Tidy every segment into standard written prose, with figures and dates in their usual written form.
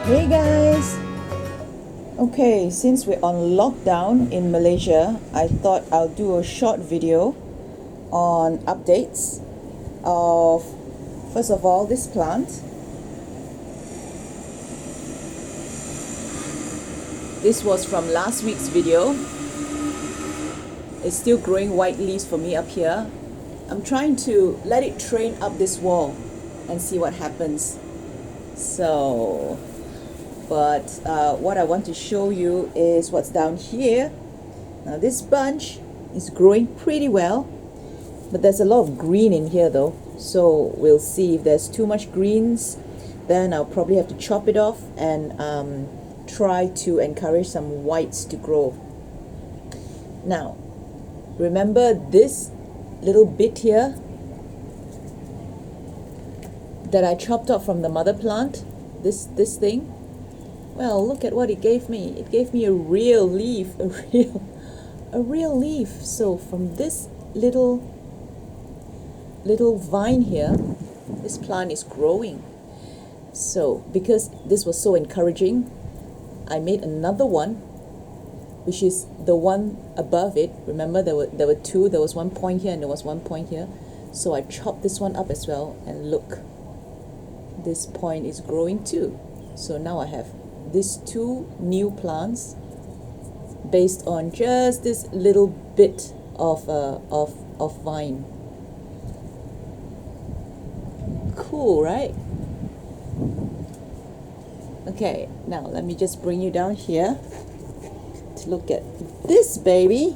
Hey guys! Okay, since we're on lockdown in Malaysia, I thought I'll do a short video on updates of, first of all, this plant. This was from last week's video. It's still growing white leaves for me up here. I'm trying to let it train up this wall and see what happens. But what I want to show you is what's down here. Now this bunch is growing pretty well, but there's a lot of green in here though, so we'll see. If there's too much greens, then I'll probably have to chop it off and try to encourage some whites to grow. Now remember this little bit here that I chopped off from the mother plant, this thing? Well, look at what it gave me. It gave me a real leaf, a real leaf. So from this little vine here, this plant is growing. So because this was so encouraging, I made another one, which is the one above it. Remember there were two. There was one point here and there was one point here. So I chopped this one up as well, and look, this point is growing too. So now I have these two new plants based on just this little bit of vine. Cool, right? Okay, now let me just bring you down here to look at this baby.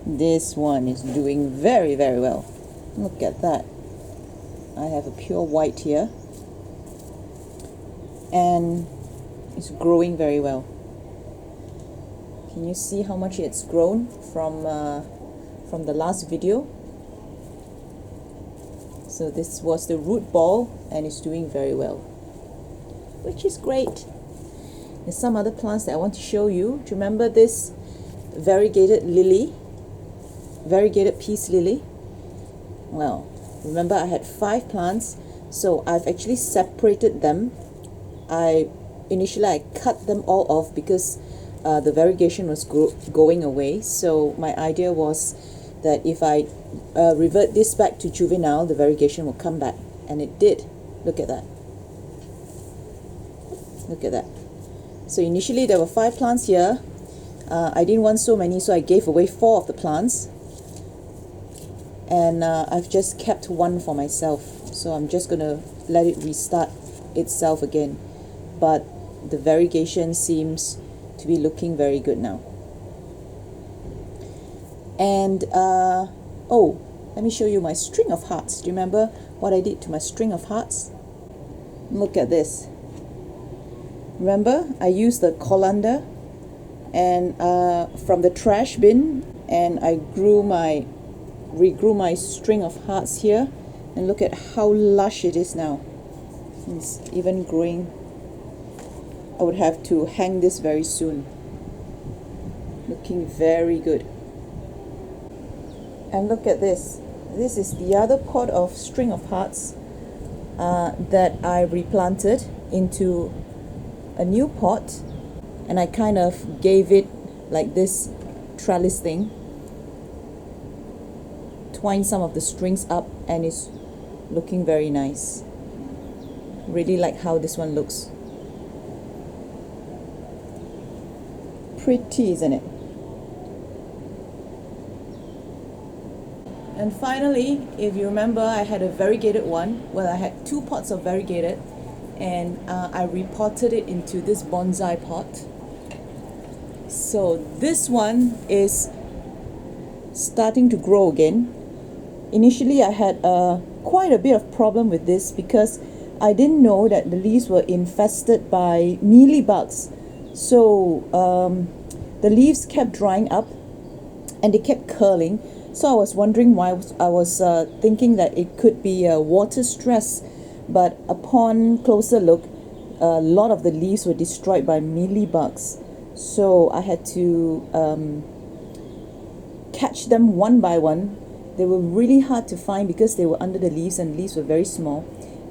This one is doing very, very well. Look at that. I have a pure white here, and it's growing very well. Can you see how much it's grown from the last video? So this was the root ball, and it's doing very well, which is great. There's some other plants that I want to show you. Do you remember this variegated lily? Variegated peace lily? Well, remember I had 5 plants, so I've actually separated them. Initially I cut them all off because the variegation was going away. So my idea was that if I revert this back to juvenile, the variegation will come back, and it did. Look at that. Look at that. So initially there were 5 plants here. I didn't want so many, so I gave away 4 of the plants, and I've just kept 1 for myself. So I'm just gonna let it restart itself again. But the variegation seems to be looking very good now. And oh, let me show you my string of hearts. Do you remember what I did to my string of hearts? Look at this. Remember, I used the colander and from the trash bin, and I regrew my string of hearts here, and look at how lush it is now. It's even growing. I would have to hang this very soon. Looking very good. And look at this. This is the other pot of string of hearts that I replanted into a new pot, and I kind of gave it like this trellis thing, twined some of the strings up, and it's looking very nice. Really like how this one looks. Pretty, isn't it? And finally, if you remember, I had a variegated one. Well, I had 2 pots of variegated, and I repotted it into this bonsai pot. So this one is starting to grow again. Initially I had quite a bit of problem with this because I didn't know that the leaves were infested by mealybugs. So the leaves kept drying up and they kept curling. So I was wondering why. I was thinking that it could be water stress, but upon closer look, a lot of the leaves were destroyed by mealybugs. So I had to catch them one by one. They were really hard to find because they were under the leaves, and the leaves were very small.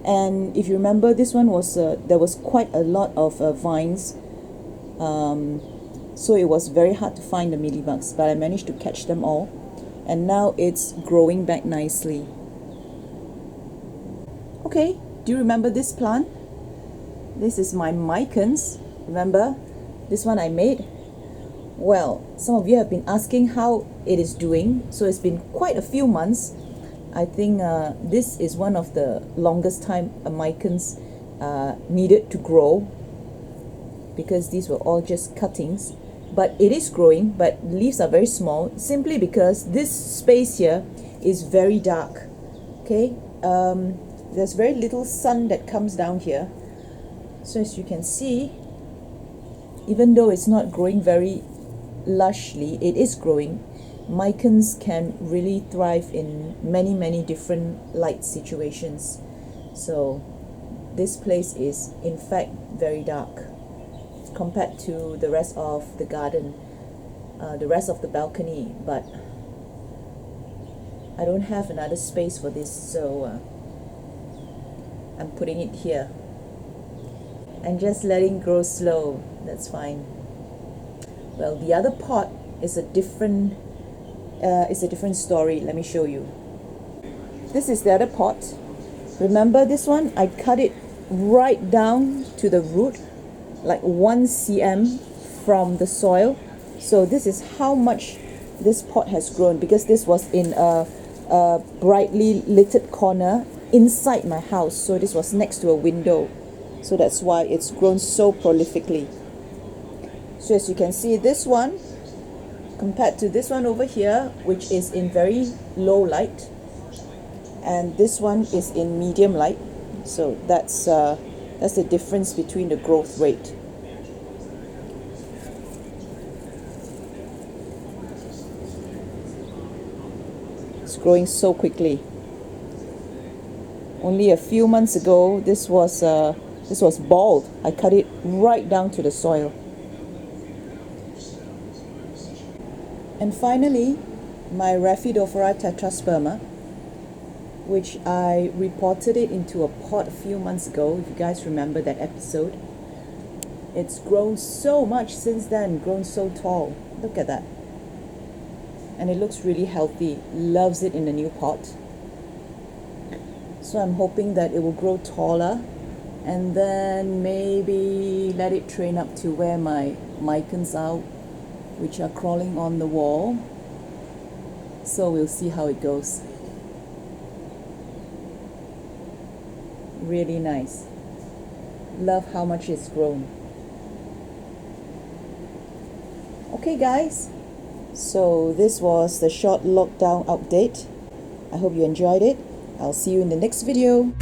And if you remember, this one was there was quite a lot of vines, so it was very hard to find the mealybugs, but I managed to catch them all, and now it's growing back nicely. Okay, do you remember this plant? This is my Micans. Remember this one I made? Well, some of you have been asking how it is doing, so it's been quite a few months. I think this is one of the longest time Micans needed to grow, because these were all just cuttings. But it is growing, but leaves are very small, simply because this space here is very dark. Okay, there's very little sun that comes down here. So as you can see, even though it's not growing very lushly, it is growing. Micans can really thrive in many different light situations. So this place is in fact very dark compared to the rest of the garden, the rest of the balcony, but I don't have another space for this, so I'm putting it here and just letting it grow slow. That's fine. Well, the other pot is a different story. Let me show you. This is the other pot. Remember this one? I cut it right down to the root, like 1 cm from the soil. So this is how much this pot has grown, because this was in a brightly lit corner inside my house. So this was next to a window. So that's why it's grown so prolifically. So as you can see, this one compared to this one over here, which is in very low light, and this one is in medium light. So that's the difference between the growth rate. It's growing so quickly. Only a few months ago, this was bald. I cut it right down to the soil. And finally, my Rhaphidophora tetrasperma, which I reported it into a pot a few months ago, if you guys remember that episode. It's grown so much since then, grown so tall. Look at that. And it looks really healthy. Loves it in the new pot. So I'm hoping that it will grow taller, and then maybe let it train up to where my Micans are, which are crawling on the wall. So we'll see how it goes. Really nice. Love how much it's grown. Okay guys, so this was the short lockdown update. I hope you enjoyed it. I'll see you in the next video.